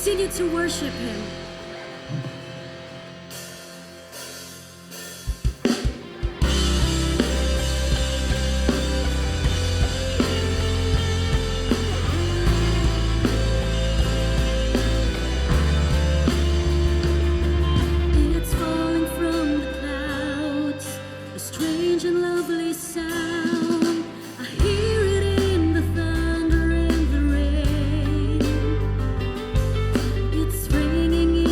continue to worship Him. It's falling from the clouds, a strange and lovely sound. I hear it in the thunder and the rain. It's raining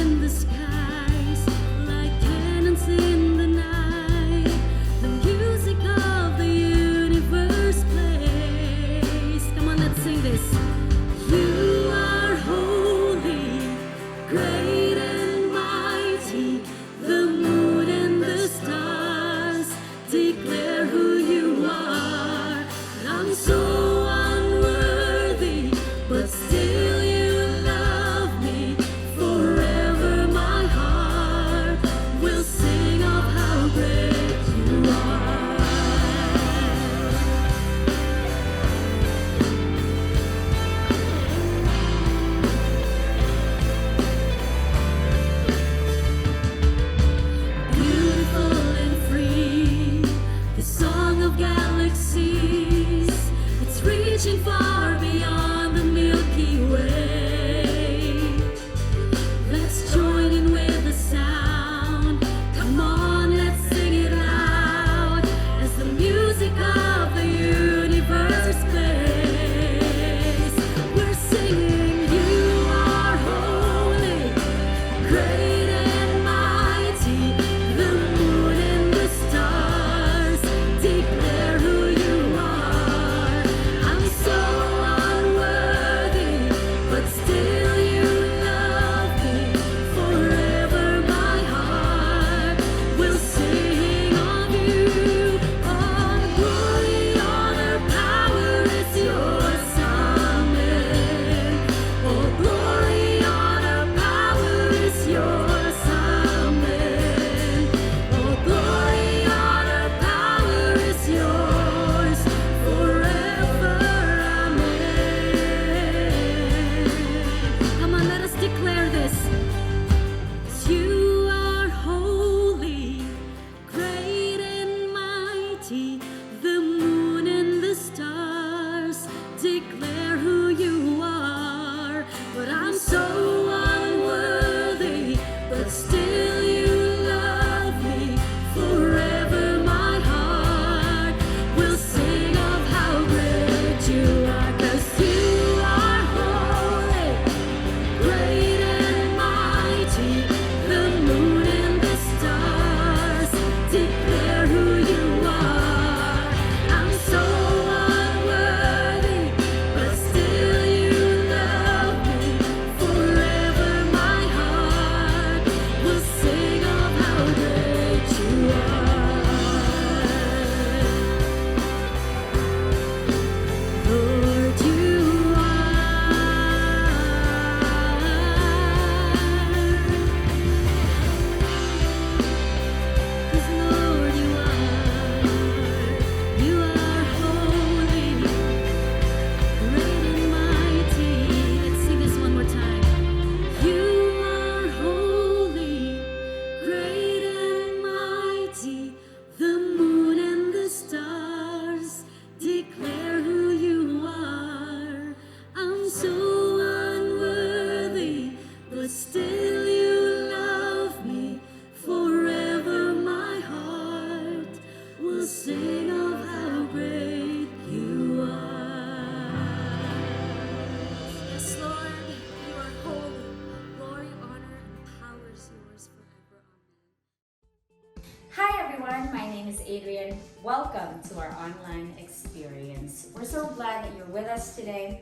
Welcome to our online experience. We're so glad that you're with us today.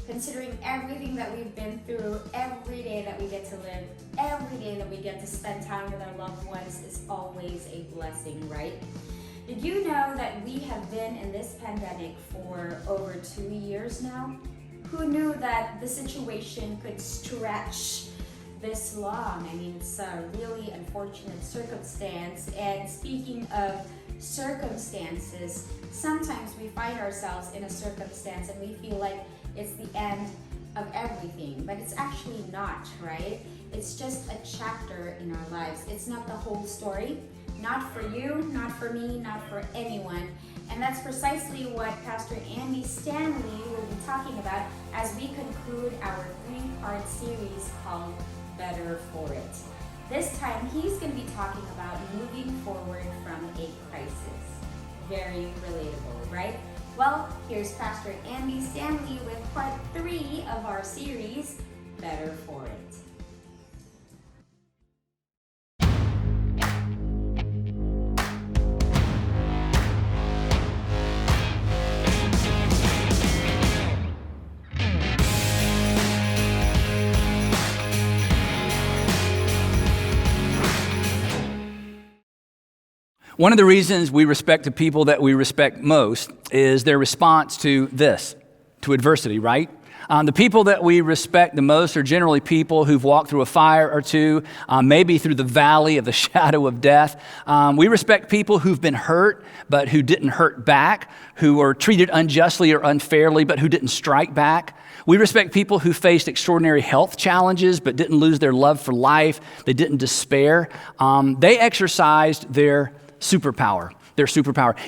Considering everything that we've been through, every day that we get to live, every day that we get to spend time with our loved ones is always a blessing, right? Did you know that we have been in this pandemic for over 2 years now? Who knew that the situation could stretch this long? I mean, it's a really unfortunate circumstance. And speaking of circumstances, sometimes we find ourselves in a circumstance and we feel like it's the end of everything, but it's actually not, right? It's just a chapter in our lives. It's not the whole story, not for you, not for me, not for anyone. And that's precisely what Pastor Andy Stanley will be talking about as we conclude our 3-part series called Better For It. This time, he's going to be talking about moving forward from a crisis. Very relatable, right? Well, here's Pastor Andy Stanley with part 3 of our series, Better For It. One of the reasons we respect the people that we respect most is their response to this, to adversity, right? The people that we respect the most are generally people who've walked through a fire or two, maybe through the valley of the shadow of death. We respect people who've been hurt, but who didn't hurt back, who were treated unjustly or unfairly, but who didn't strike back. We respect people who faced extraordinary health challenges, but didn't lose their love for life. They didn't despair. They exercised their superpower.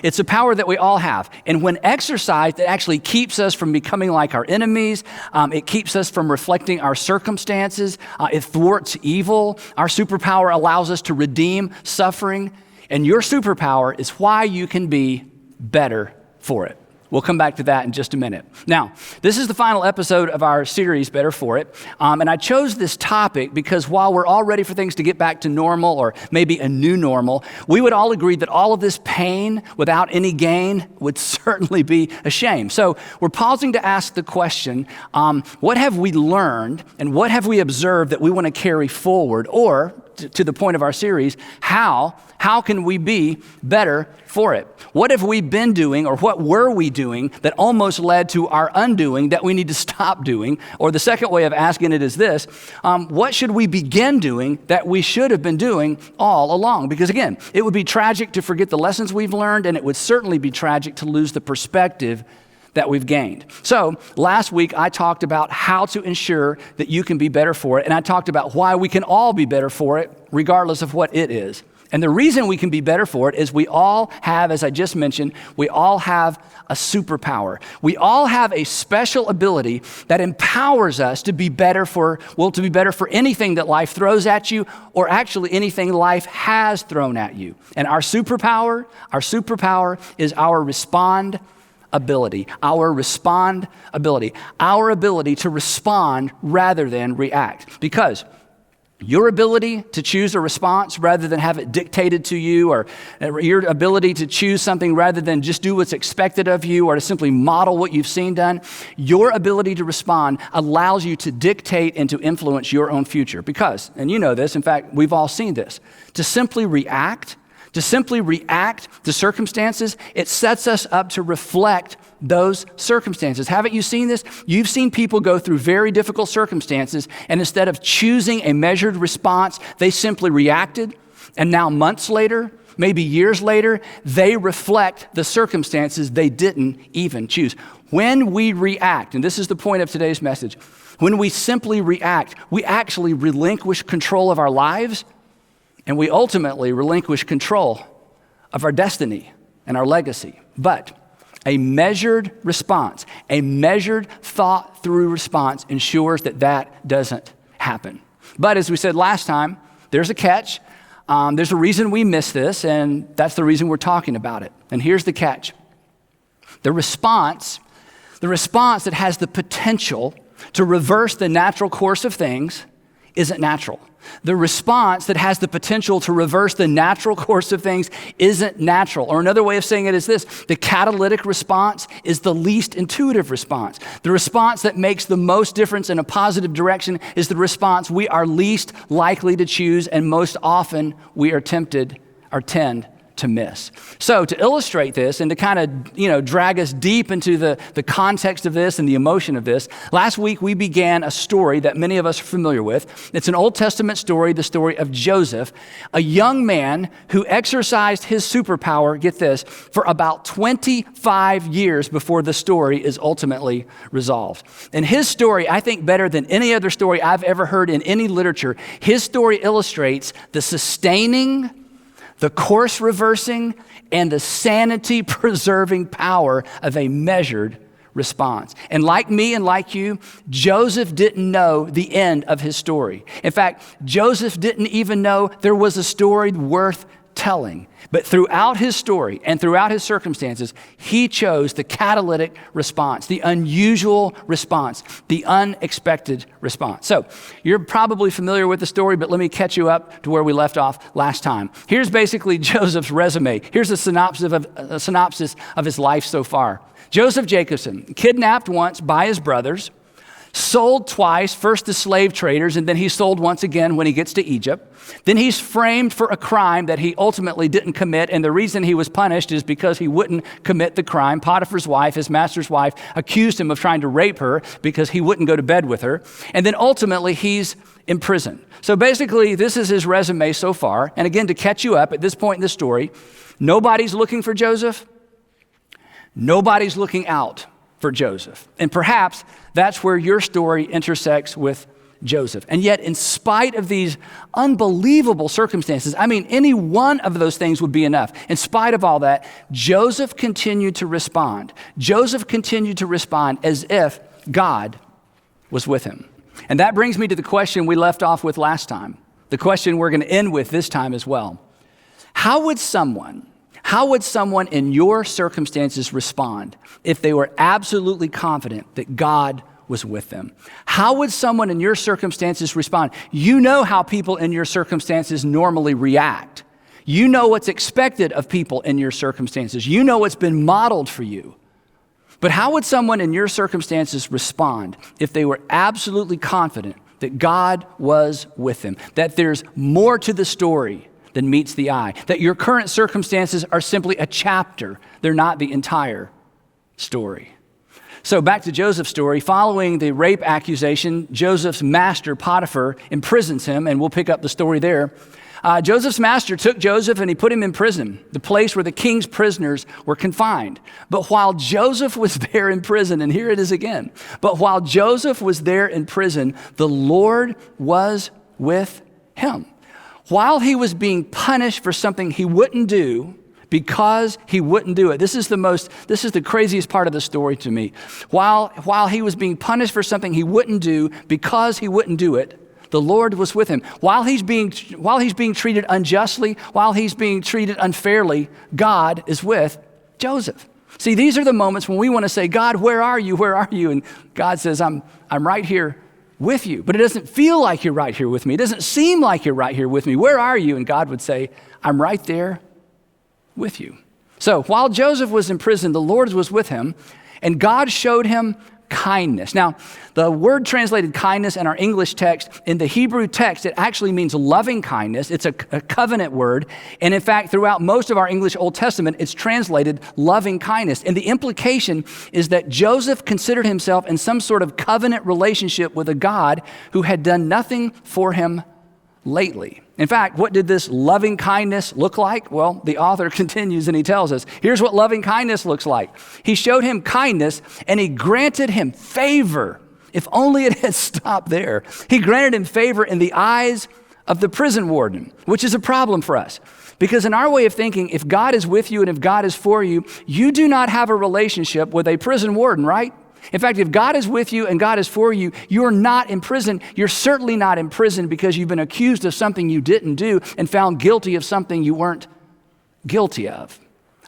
It's a power that we all have. And when exercised, it actually keeps us from becoming like our enemies. It keeps us from reflecting our circumstances. It thwarts evil. Our superpower allows us to redeem suffering. And your superpower is why you can be better for it. We'll come back to that in just a minute. Now, this is the final episode of our series, Better For It. And I chose this topic because while we're all ready for things to get back to normal or maybe a new normal, we would all agree that all of this pain without any gain would certainly be a shame. So we're pausing to ask the question, what have we learned and what have we observed that we want to carry forward? Or, to the point of our series, how can we be better for it? What have we been doing or what were we doing that almost led to our undoing that we need to stop doing? Or the second way of asking it is this, what should we begin doing that we should have been doing all along? Because again, it would be tragic to forget the lessons we've learned, and it would certainly be tragic to lose the perspective that we've gained. So last week, I talked about how to ensure that you can be better for it, and I talked about why we can all be better for it, regardless of what it is. And the reason we can be better for it is we all have, as I just mentioned, we all have a superpower. We all have a special ability that empowers us to be better for anything that life throws at you, or actually anything life has thrown at you. And our superpower is our ability to respond rather than react. Because your ability to choose a response rather than have it dictated to you, or your ability to choose something rather than just do what's expected of you, or to simply model what you've seen done, your ability to respond allows you to dictate and to influence your own future. Because, and you know this, in fact, we've all seen this, to simply react to circumstances, it sets us up to reflect those circumstances. Haven't you seen this? You've seen people go through very difficult circumstances, and instead of choosing a measured response, they simply reacted, and now months later, maybe years later, they reflect the circumstances they didn't even choose. When we react, and this is the point of today's message, when we simply react, we actually relinquish control of our lives, and we ultimately relinquish control of our destiny and our legacy. But a measured response, a measured, thought-through response ensures that that doesn't happen. But as we said last time, there's a catch. There's a reason we miss this, and that's the reason we're talking about it. And here's the catch. The response that has the potential to reverse the natural course of things isn't natural. The response that has the potential to reverse the natural course of things isn't natural. Or another way of saying it is this: the catalytic response is the least intuitive response. The response that makes the most difference in a positive direction is the response we are least likely to choose, and most often we are tempted or tend to miss. So to illustrate this and to kind of, drag us deep into the context of this and the emotion of this, last week we began a story that many of us are familiar with. It's an Old Testament story, the story of Joseph, a young man who exercised his superpower, get this, for about 25 years before the story is ultimately resolved. And his story, I think better than any other story I've ever heard in any literature, his story illustrates the sustaining, the course reversing, and the sanity preserving power of a measured response. And like me and like you, Joseph didn't know the end of his story. In fact, Joseph didn't even know there was a story worth telling. But throughout his story and throughout his circumstances, he chose the catalytic response, the unusual response, the unexpected response. So you're probably familiar with the story, but let me catch you up to where we left off last time. Here's basically Joseph's resume. Here's a synopsis of his life so far. Joseph Jacobson, kidnapped once by his brothers, sold twice, first to slave traders, and then he's sold once again when he gets to Egypt. Then he's framed for a crime that he ultimately didn't commit, and the reason he was punished is because he wouldn't commit the crime. Potiphar's wife, his master's wife, accused him of trying to rape her because he wouldn't go to bed with her. And then ultimately he's in prison. So basically this is his resume so far. And again, to catch you up at this point in the story, nobody's looking for Joseph. Nobody's looking out for Joseph. And perhaps that's where your story intersects with Joseph. And yet, in spite of these unbelievable circumstances, any one of those things would be enough. In spite of all that, Joseph continued to respond. Joseph continued to respond as if God was with him. And that brings me to the question we left off with last time, the question we're going to end with this time as well. How would someone in your circumstances respond if they were absolutely confident that God was with them? How would someone in your circumstances respond? You know how people in your circumstances normally react. You know what's expected of people in your circumstances. You know what's been modeled for you. But how would someone in your circumstances respond if they were absolutely confident that God was with them, that there's more to the story than meets the eye, that your current circumstances are simply a chapter, they're not the entire story? So back to Joseph's story. Following the rape accusation, Joseph's master, Potiphar, imprisons him, and we'll pick up the story there. Joseph's master took Joseph and he put him in prison, the place where the king's prisoners were confined. But while Joseph was there in prison, and here it is again, but while Joseph was there in prison, the Lord was with him. While he was being punished for something he wouldn't do, because he wouldn't do it. This is the craziest part of the story to me. While he was being punished for something he wouldn't do, because he wouldn't do it, the Lord was with him. While he's being treated unjustly, while he's being treated unfairly, God is with Joseph. See, these are the moments when we want to say, God, where are you? Where are you? And God says, I'm right here with you. But it doesn't feel like you're right here with me. It doesn't seem like you're right here with me. Where are you? And God would say, I'm right there with you. So while Joseph was in prison, the Lord was with him, and God showed him kindness. Now, the word translated kindness in our English text, in the Hebrew text, it actually means loving kindness. It's a covenant word. And in fact, throughout most of our English Old Testament, it's translated loving kindness. And the implication is that Joseph considered himself in some sort of covenant relationship with a God who had done nothing for him lately. In fact, what did this loving kindness look like? Well, the author continues and he tells us, here's what loving kindness looks like. He showed him kindness and he granted him favor. If only it had stopped there. He granted him favor in the eyes of the prison warden, which is a problem for us. Because in our way of thinking, if God is with you and if God is for you, you do not have a relationship with a prison warden, right? In fact, if God is with you and God is for you, you're not in prison. You're certainly not in prison because you've been accused of something you didn't do and found guilty of something you weren't guilty of.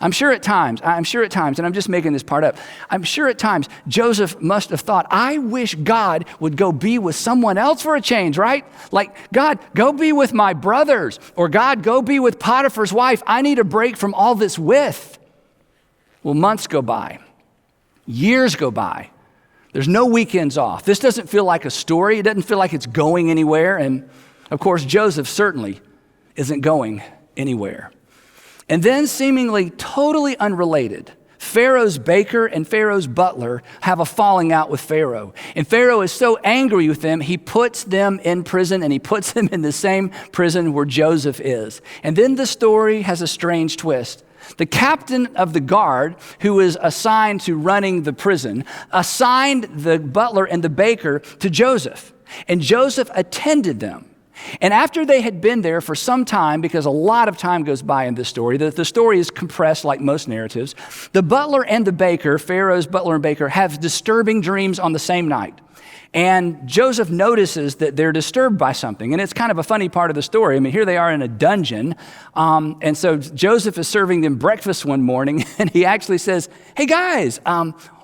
I'm sure at times, and I'm just making this part up, I'm sure at times Joseph must have thought, I wish God would go be with someone else for a change, right? Like, God, go be with my brothers, or God, go be with Potiphar's wife. I need a break from all this with. Well, months go by, years go by. There's no weekends off. This doesn't feel like a story. It doesn't feel like it's going anywhere. And of course, Joseph certainly isn't going anywhere. And then, seemingly totally unrelated, Pharaoh's baker and Pharaoh's butler have a falling out with Pharaoh. And Pharaoh is so angry with them, he puts them in prison, and he puts them in the same prison where Joseph is. And then the story has a strange twist. The captain of the guard, who is assigned to running the prison, assigned the butler and the baker to Joseph. And Joseph attended them. And after they had been there for some time, because a lot of time goes by in this story, the story is compressed like most narratives, the butler and the baker, Pharaoh's butler and baker, have disturbing dreams on the same night. And Joseph notices that they're disturbed by something. And it's kind of a funny part of the story. I mean, here they are in a dungeon. And so Joseph is serving them breakfast one morning, and he actually says, hey guys,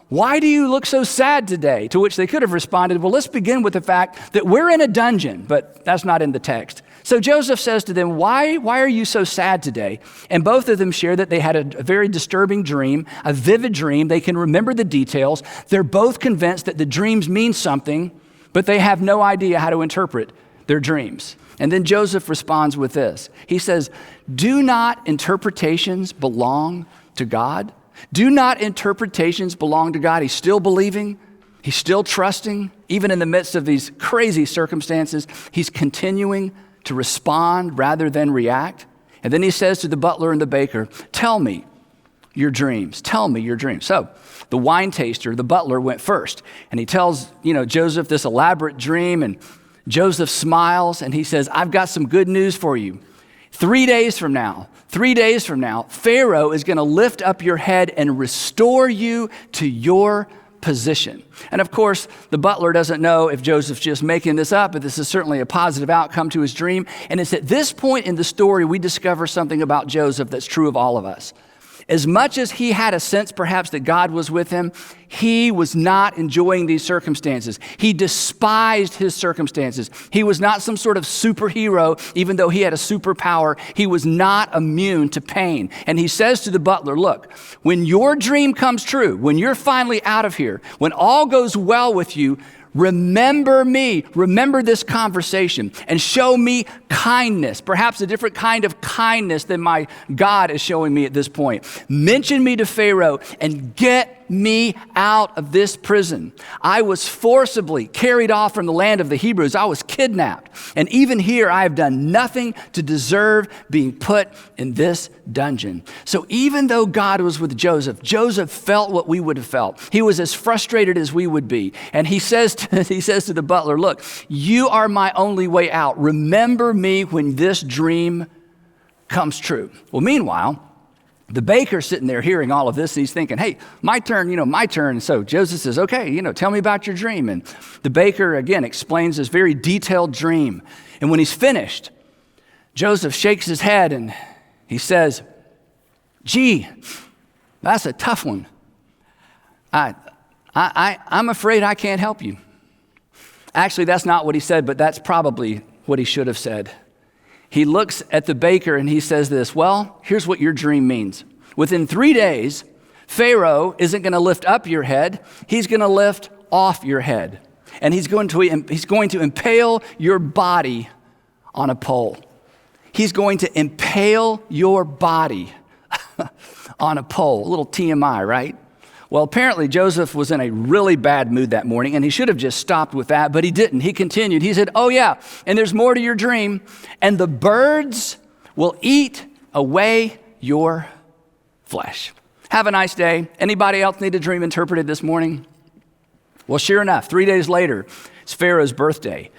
why do you look so sad today? To which they could have responded, well, let's begin with the fact that we're in a dungeon, but that's not in the text. So Joseph says to them, why are you so sad today? And both of them share that they had a very disturbing dream, a vivid dream. They can remember the details. They're both convinced that the dreams mean something, but they have no idea how to interpret their dreams. And then Joseph responds with this. He says, do not interpretations belong to God? Do not interpretations belong to God? He's still believing. He's still trusting. Even in the midst of these crazy circumstances, he's continuing to respond rather than react. And then he says to the butler and the baker, tell me your dreams. Tell me your dreams. So the wine taster, the butler, went first. And he tells, Joseph this elaborate dream. And Joseph smiles and he says, I've got some good news for you. 3 days from now, Pharaoh is going to lift up your head and restore you to your position. And of course, the butler doesn't know if Joseph's just making this up, but this is certainly a positive outcome to his dream. And it's at this point in the story we discover something about Joseph that's true of all of us. As much as he had a sense perhaps that God was with him, he was not enjoying these circumstances. He despised his circumstances. He was not some sort of superhero, even though he had a superpower. He was not immune to pain. And he says to the butler, look, when your dream comes true, when you're finally out of here, when all goes well with you, remember me, remember this conversation, and show me kindness, perhaps a different kind of kindness than my God is showing me at this point. Mention me to Pharaoh and get me out of this prison. I was forcibly carried off from the land of the Hebrews. I was kidnapped. And even here, I have done nothing to deserve being put in this dungeon. So even though God was with Joseph, Joseph felt what we would have felt. He was as frustrated as we would be. And he says to the butler, look, you are my only way out. Remember me when this dream comes true. Well, meanwhile, the baker's sitting there hearing all of this, and he's thinking, hey, my turn, my turn. And so Joseph says, okay, tell me about your dream. And the baker, again, explains this very detailed dream. And when he's finished, Joseph shakes his head and he says, gee, that's a tough one. I'm afraid I can't help you. Actually, that's not what he said, but that's probably what he should have said. He looks at the baker and he says this, well, here's what your dream means. Within 3 days, Pharaoh isn't going to lift up your head. He's going to lift off your head. And he's going to impale your body on a pole. He's going to impale your body on a pole. A little TMI, right? Well, apparently Joseph was in a really bad mood that morning, and he should have just stopped with that, but he didn't. He continued. He said, oh yeah, and there's more to your dream, and the birds will eat away your flesh. Have a nice day. Anybody else need a dream interpreted this morning? Well, sure enough, 3 days later, it's Pharaoh's birthday.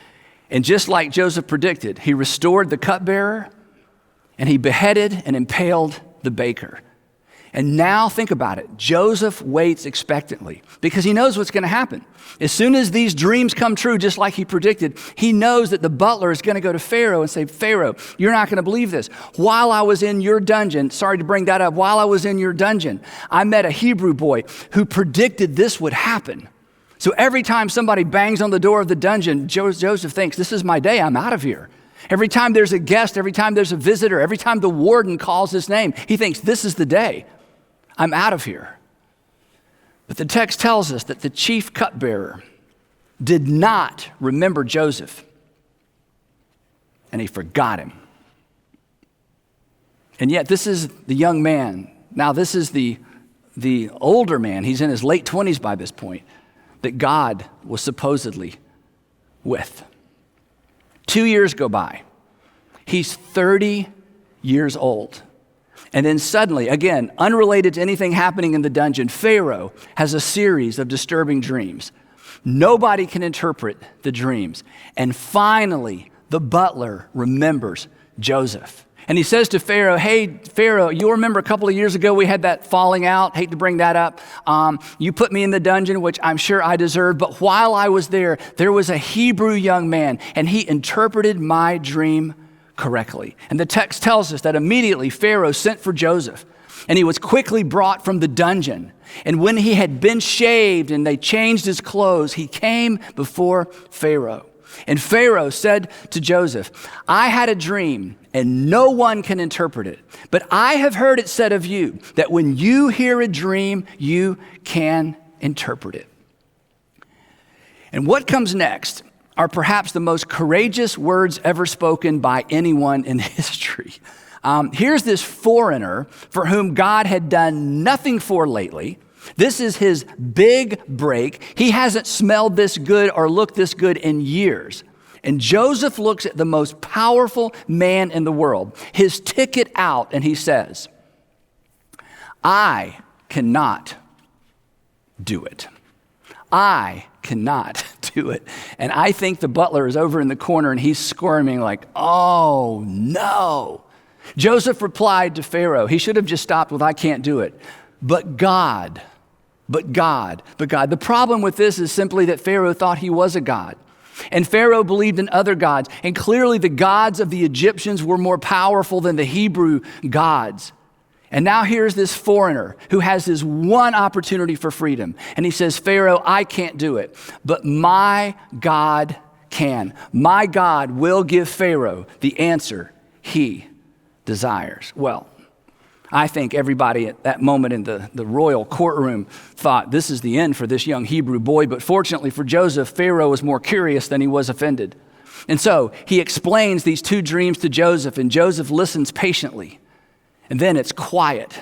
And just like Joseph predicted, he restored the cupbearer, and he beheaded and impaled the baker. And now think about it. Joseph waits expectantly because he knows what's going to happen. As soon as these dreams come true, just like he predicted, he knows that the butler is going to go to Pharaoh and say, Pharaoh, you're not going to believe this. While I was in your dungeon, sorry to bring that up, while I was in your dungeon, I met a Hebrew boy who predicted this would happen. So every time somebody bangs on the door of the dungeon, Joseph thinks, this is my day, I'm out of here. Every time there's a guest, every time there's a visitor, every time the warden calls his name, he thinks, this is the day. I'm out of here. But the text tells us that the chief cupbearer did not remember Joseph, and he forgot him. And yet this is the young man. Now this is the older man. He's in his late 20s by this point, that God was supposedly with. 2 years go by. He's 30 years old. And then suddenly, again, unrelated to anything happening in the dungeon, Pharaoh has a series of disturbing dreams. Nobody can interpret the dreams. And finally, the butler remembers Joseph. And he says to Pharaoh, hey, Pharaoh, you remember a couple of years ago we had that falling out? Hate to bring that up. You put me in the dungeon, which I'm sure I deserved. But while I was there was a Hebrew young man, and he interpreted my dream correctly. And the text tells us that immediately Pharaoh sent for Joseph, and he was quickly brought from the dungeon. And when he had been shaved and they changed his clothes, he came before Pharaoh. And Pharaoh said to Joseph, I had a dream, and no one can interpret it. But I have heard it said of you that when you hear a dream, you can interpret it. And what comes next are perhaps the most courageous words ever spoken by anyone in history. Here's this foreigner for whom God had done nothing for lately. This is his big break. He hasn't smelled this good or looked this good in years. And Joseph looks at the most powerful man in the world, his ticket out, and he says, I cannot do it. I cannot do it. And I think the butler is over in the corner and he's squirming like, oh no. Joseph replied to Pharaoh. He should have just stopped with, I can't do it. But God. The problem with this is simply that Pharaoh thought he was a god. And Pharaoh believed in other gods. And clearly the gods of the Egyptians were more powerful than the Hebrew gods. And now here's this foreigner who has his one opportunity for freedom. And he says, Pharaoh, I can't do it, but my God can. My God will give Pharaoh the answer he desires. Well, I think everybody at that moment in the royal courtroom thought this is the end for this young Hebrew boy. But fortunately for Joseph, Pharaoh was more curious than he was offended. And so he explains these two dreams to Joseph, and Joseph listens patiently. And then it's quiet.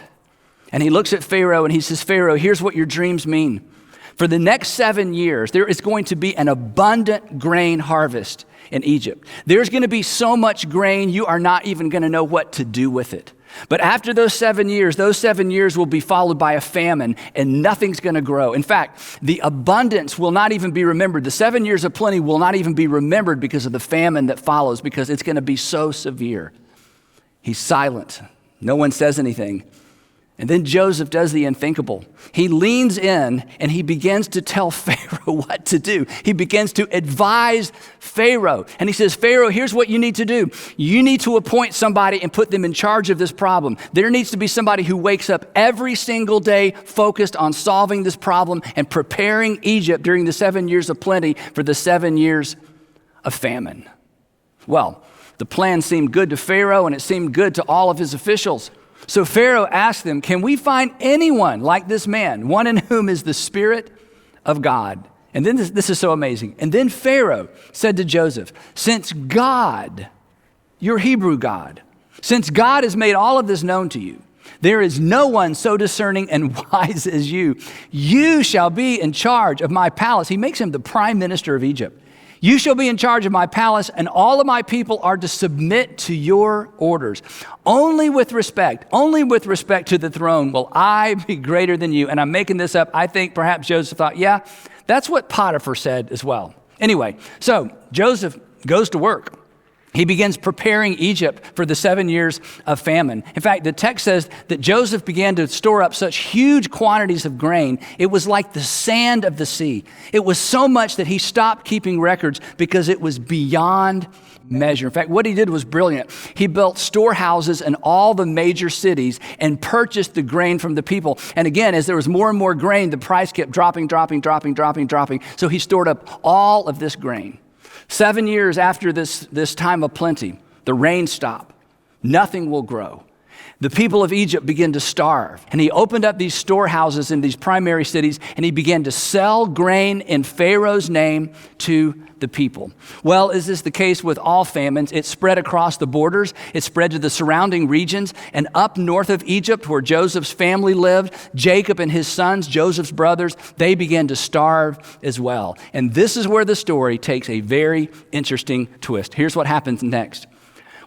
And he looks at Pharaoh and he says, Pharaoh, here's what your dreams mean. For the next 7 years, there is going to be an abundant grain harvest in Egypt. There's going to be so much grain, you are not even going to know what to do with it. But after those 7 years will be followed by a famine, and nothing's going to grow. In fact, the abundance will not even be remembered. The 7 years of plenty will not even be remembered because of the famine that follows, because it's going to be so severe. He's silent. No one says anything. And then Joseph does the unthinkable. He leans in and he begins to tell Pharaoh what to do. He begins to advise Pharaoh. And he says, Pharaoh, here's what you need to do. You need to appoint somebody and put them in charge of this problem. There needs to be somebody who wakes up every single day focused on solving this problem and preparing Egypt during the 7 years of plenty for the 7 years of famine. Well, the plan seemed good to Pharaoh and it seemed good to all of his officials. So Pharaoh asked them, can we find anyone like this man, one in whom is the Spirit of God? And then this is so amazing. And then Pharaoh said to Joseph, since God, your Hebrew God, since God has made all of this known to you, there is no one so discerning and wise as you. You shall be in charge of my palace. He makes him the prime minister of Egypt. You shall be in charge of my palace, and all of my people are to submit to your orders. Only with respect to the throne will I be greater than you. And I'm making this up. I think perhaps Joseph thought, yeah, that's what Potiphar said as well. Anyway, so Joseph goes to work. He begins preparing Egypt for the 7 years of famine. In fact, the text says that Joseph began to store up such huge quantities of grain, it was like the sand of the sea. It was so much that he stopped keeping records because it was beyond measure. In fact, what he did was brilliant. He built storehouses in all the major cities and purchased the grain from the people. And again, as there was more and more grain, the price kept dropping. So he stored up all of this grain. 7 years after this time of plenty, the rain stopped. Nothing will grow. The people of Egypt begin to starve. And he opened up these storehouses in these primary cities, and he began to sell grain in Pharaoh's name to the people. Well, is this the case with all famines? It spread across the borders. It spread to the surrounding regions. And up north of Egypt, where Joseph's family lived, Jacob and his sons, Joseph's brothers, they began to starve as well. And this is where the story takes a very interesting twist. Here's what happens next.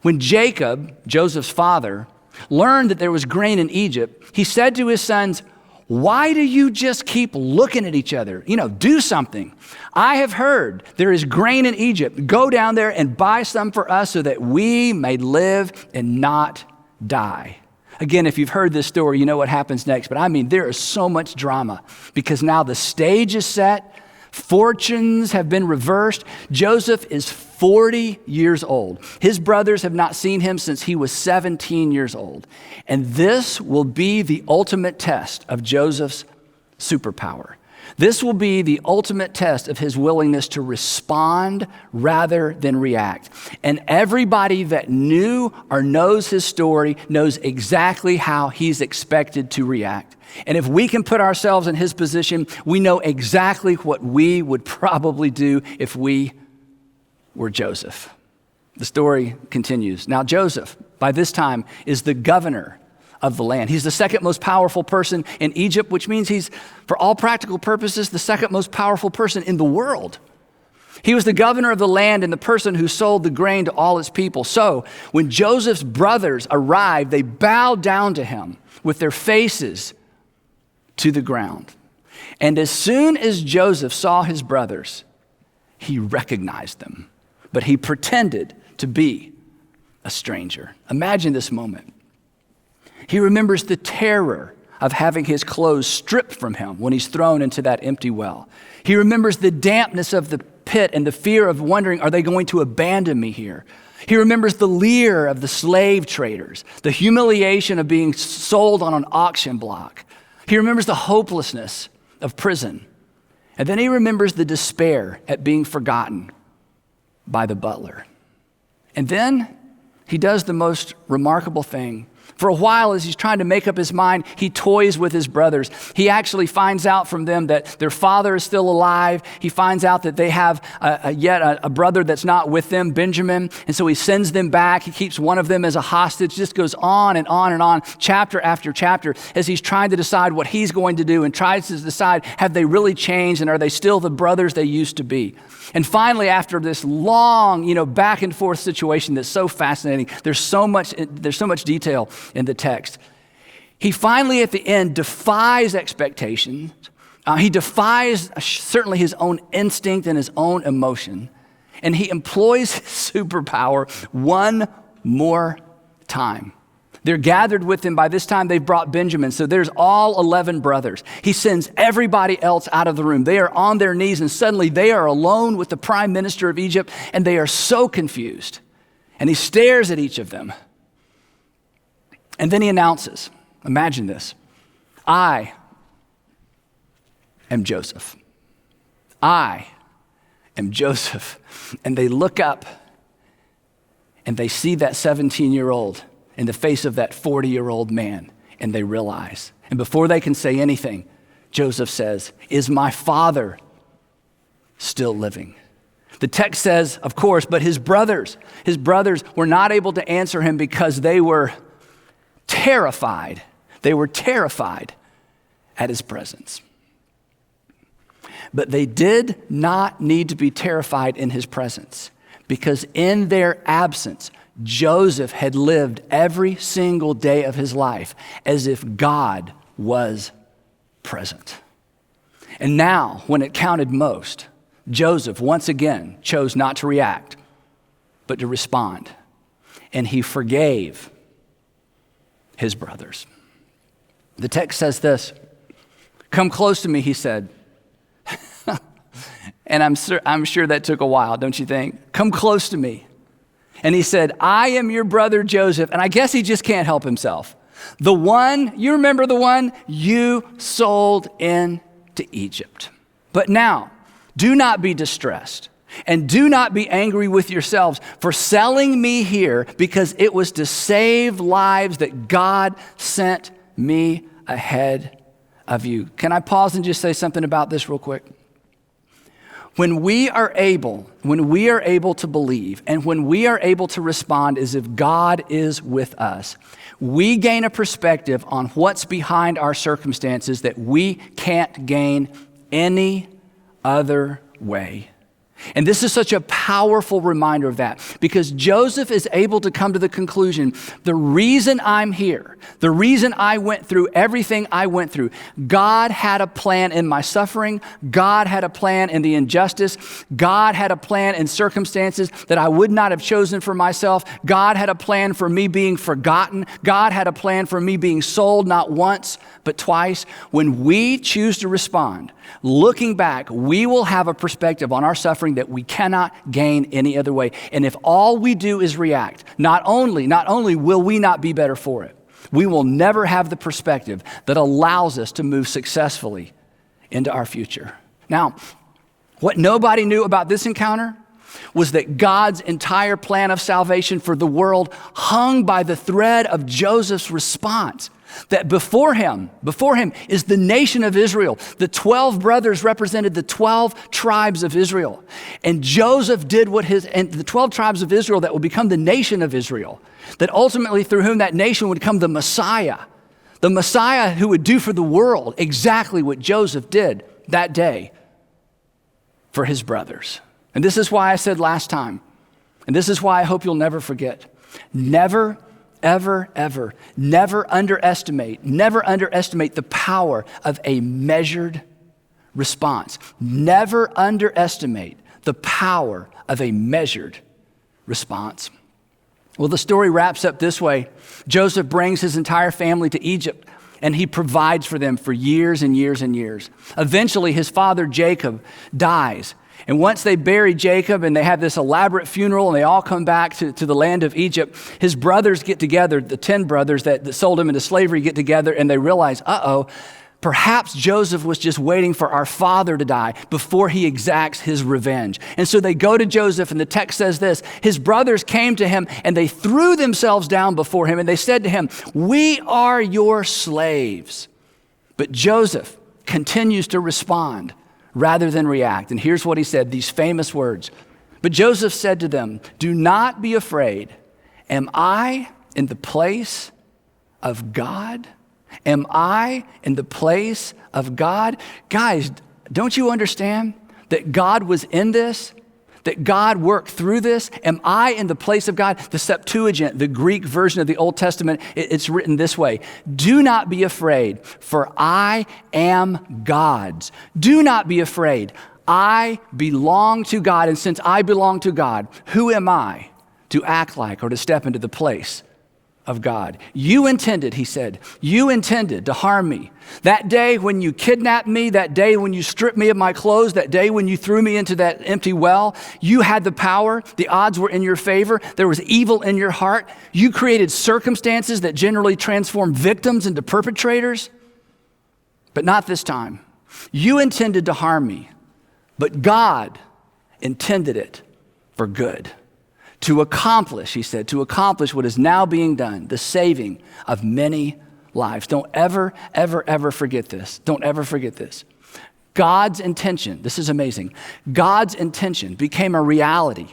When Jacob, Joseph's father, learned that there was grain in Egypt, he said to his sons, "Why do you just keep looking at each other? Do something. I have heard there is grain in Egypt. Go down there and buy some for us so that we may live and not die." Again, if you've heard this story, you know what happens next. But there is so much drama because now the stage is set. Fortunes have been reversed. Joseph is 40 years old. His brothers have not seen him since he was 17 years old. And this will be the ultimate test of Joseph's superpower. This will be the ultimate test of his willingness to respond rather than react. And everybody that knew or knows his story knows exactly how he's expected to react. And if we can put ourselves in his position, we know exactly what we would probably do if we were Joseph. The story continues. Now, Joseph, by this time, is the governor of the land. He's the second most powerful person in Egypt, which means he's, for all practical purposes, the second most powerful person in the world. He was the governor of the land and the person who sold the grain to all its people. So when Joseph's brothers arrived, they bowed down to him with their faces to the ground. And as soon as Joseph saw his brothers, he recognized them, but he pretended to be a stranger. Imagine this moment. He remembers the terror of having his clothes stripped from him when he's thrown into that empty well. He remembers the dampness of the pit and the fear of wondering, are they going to abandon me here? He remembers the leer of the slave traders, the humiliation of being sold on an auction block. He remembers the hopelessness of prison. And then he remembers the despair at being forgotten by the butler. And then he does the most remarkable thing. For a while, as he's trying to make up his mind, he toys with his brothers. He actually finds out from them that their father is still alive. He finds out that they have yet a brother that's not with them, Benjamin. And so he sends them back. He keeps one of them as a hostage. Just goes on and on and on, chapter after chapter, as he's trying to decide what he's going to do and tries to decide, have they really changed and are they still the brothers they used to be? And finally, after this long, back and forth situation that's so fascinating, there's so much detail in the text. He finally, at the end, defies expectations. He defies certainly his own instinct and his own emotion, and he employs his superpower one more time. They're gathered with him. By this time, they've brought Benjamin. So there's all 11 brothers. He sends everybody else out of the room. They are on their knees, and suddenly they are alone with the prime minister of Egypt, and they are so confused. And he stares at each of them. And then he announces, imagine this, I am Joseph. I am Joseph. And they look up, and they see that 17-year-old in the face of that 40-year-old man, and they realize. And before they can say anything, Joseph says, "Is my father still living?" The text says, of course, but his brothers were not able to answer him because they were terrified. They were terrified at his presence. But they did not need to be terrified in his presence, because in their absence, Joseph had lived every single day of his life as if God was present. And now, when it counted most, Joseph once again chose not to react but to respond. And he forgave his brothers. The text says this, "Come close to me," he said. And I'm sure that took a while, don't you think? "Come close to me." And he said, "I am your brother Joseph." And I guess he just can't help himself. The one, you remember the one you sold into Egypt. But now, do not be distressed and do not be angry with yourselves for selling me here, because it was to save lives that God sent me ahead of you. Can I pause and just say something about this real quick? When we are able to believe and when we are able to respond as if God is with us, we gain a perspective on what's behind our circumstances that we can't gain any other way. And this is such a powerful reminder of that, because Joseph is able to come to the conclusion, the reason I'm here, the reason I went through everything I went through, God had a plan in my suffering, God had a plan in the injustice, God had a plan in circumstances that I would not have chosen for myself, God had a plan for me being forgotten, God had a plan for me being sold not once, but twice. When we choose to respond, looking back, we will have a perspective on our suffering that we cannot gain any other way. And if all we do is react, not only will we not be better for it, we will never have the perspective that allows us to move successfully into our future. Now, what nobody knew about this encounter was that God's entire plan of salvation for the world hung by the thread of Joseph's response. That before him is the nation of Israel. The 12 brothers represented the 12 tribes of Israel. And Joseph did and the 12 tribes of Israel that would become the nation of Israel, that ultimately through whom that nation would come the Messiah who would do for the world exactly what Joseph did that day for his brothers. And this is why I said last time, and this is why I hope you'll never forget, never underestimate the power of a measured response. Never underestimate the power of a measured response. Well, the story wraps up this way. Joseph brings his entire family to Egypt, and he provides for them for years and years and years. Eventually, his father Jacob dies. And once they bury Jacob and they have this elaborate funeral and they all come back to the land of Egypt, his brothers get together, the 10 brothers that sold him into slavery get together, and they realize, perhaps Joseph was just waiting for our father to die before he exacts his revenge. And so they go to Joseph, and the text says this, his brothers came to him and they threw themselves down before him and they said to him, "We are your slaves." But Joseph continues to respond rather than react. And here's what he said, these famous words. But Joseph said to them, "Do not be afraid. Am I in the place of God? Am I in the place of God?" Guys, don't you understand that God was in this? That God worked through this? Am I in the place of God? The Septuagint, the Greek version of the Old Testament, it's written this way. "Do not be afraid, for I am God's. Do not be afraid. I belong to God. And since I belong to God, who am I to act like or to step into the place of God? You intended," he said, "you intended to harm me. That day when you kidnapped me, that day when you stripped me of my clothes, that day when you threw me into that empty well, you had the power. The odds were in your favor. There was evil in your heart. You created circumstances that generally transform victims into perpetrators. But not this time. You intended to harm me, but God intended it for good. To accomplish," he said, "to accomplish what is now being done, the saving of many lives." Don't ever forget this. Don't ever forget this. God's intention, this is amazing, God's intention became a reality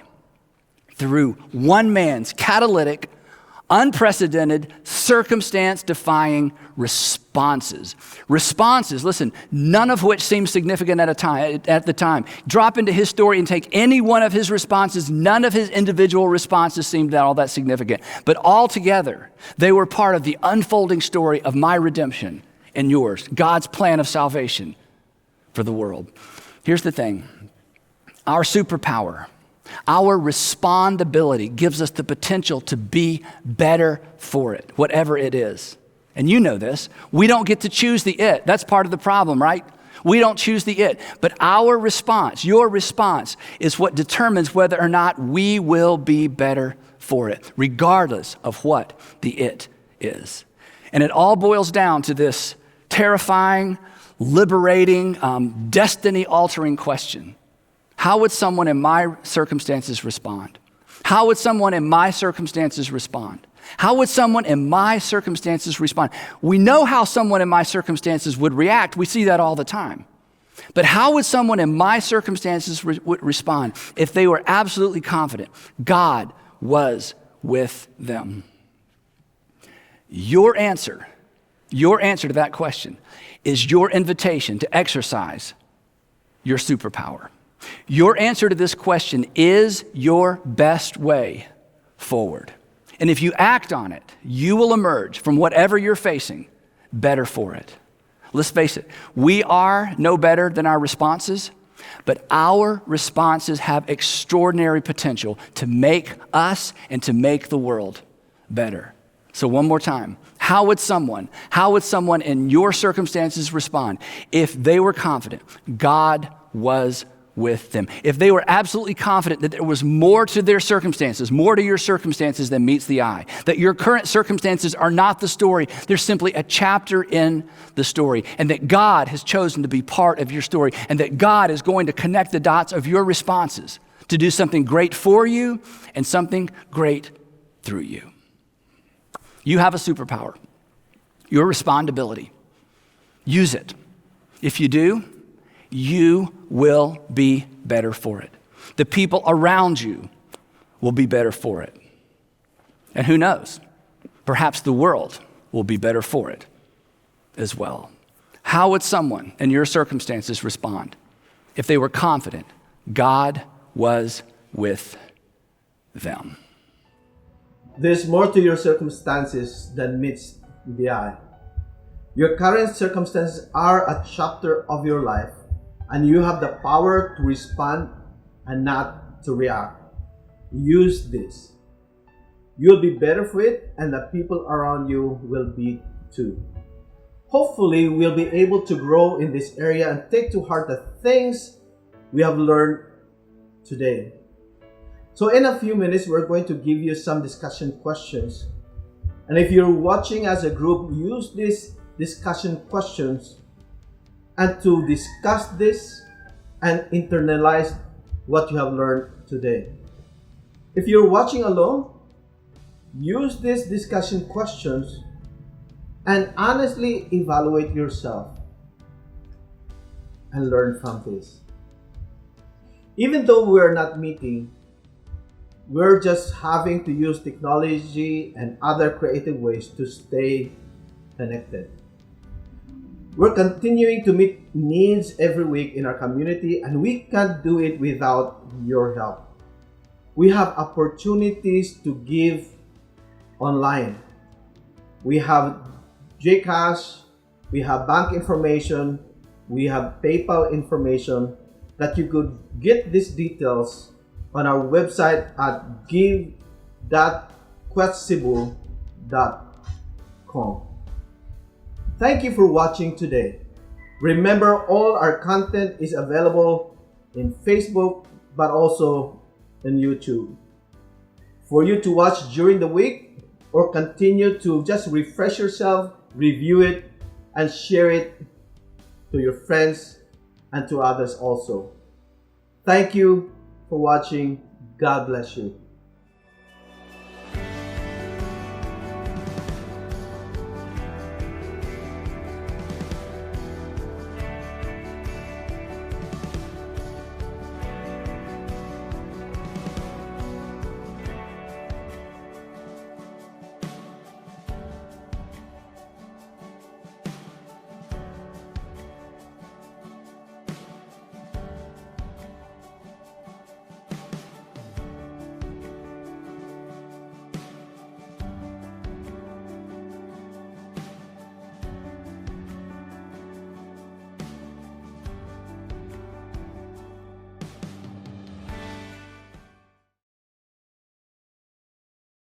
through one man's catalytic, unprecedented, circumstance-defying responses. Responses, listen, none of which seemed significant at the time. Drop into his story and take any one of his responses, none of his individual responses seemed all that significant. But altogether, they were part of the unfolding story of my redemption and yours, God's plan of salvation for the world. Here's the thing. Our superpower Our respondability gives us the potential to be better for it, whatever it is. And you know this. We don't get to choose the it. That's part of the problem, right? We don't choose the it. But our response, your response, is what determines whether or not we will be better for it, regardless of what the it is. And it all boils down to this terrifying, liberating, destiny-altering question. How would someone in my circumstances respond? How would someone in my circumstances respond? How would someone in my circumstances respond? We know how someone in my circumstances would react. We see that all the time. But how would someone in my circumstances respond if they were absolutely confident God was with them? Your answer to that question is your invitation to exercise your superpower. Your answer to this question is your best way forward. And if you act on it, you will emerge from whatever you're facing better for it. Let's face it, we are no better than our responses, but our responses have extraordinary potential to make us and to make the world better. So one more time, how would someone in your circumstances respond if they were confident God was with them? If they were absolutely confident that there was more to their circumstances, more to your circumstances than meets the eye, that your current circumstances are not the story, they're simply a chapter in the story, and that God has chosen to be part of your story, and that God is going to connect the dots of your responses to do something great for you and something great through you. You have a superpower, your respondability. Use it. If you do, you will be better for it. The people around you will be better for it. And who knows, perhaps the world will be better for it as well. How would someone in your circumstances respond if they were confident God was with them? There's more to your circumstances than meets the eye. Your current circumstances are a chapter of your life, and you have the power to respond and not to react. Use this. You'll be better for it, and the people around you will be too. Hopefully, we'll be able to grow in this area and take to heart the things we have learned today. So in a few minutes, we're going to give you some discussion questions. And if you're watching as a group, use these discussion questions and to discuss this and internalize what you have learned today. If you're watching alone, use these discussion questions and honestly evaluate yourself and learn from this. Even though we're not meeting, we're just having to use technology and other creative ways to stay connected. We're continuing to meet needs every week in our community, and we can't do it without your help. We have opportunities to give online. We have GCash, we have bank information, we have PayPal information that you could get these details on our website at give.quetzcebu.com. Thank you for watching today. Remember, all our content is available in Facebook, but also in YouTube. For you to watch during the week or continue to just refresh yourself, review it, and share it to your friends and to others also. Thank you for watching. God bless you.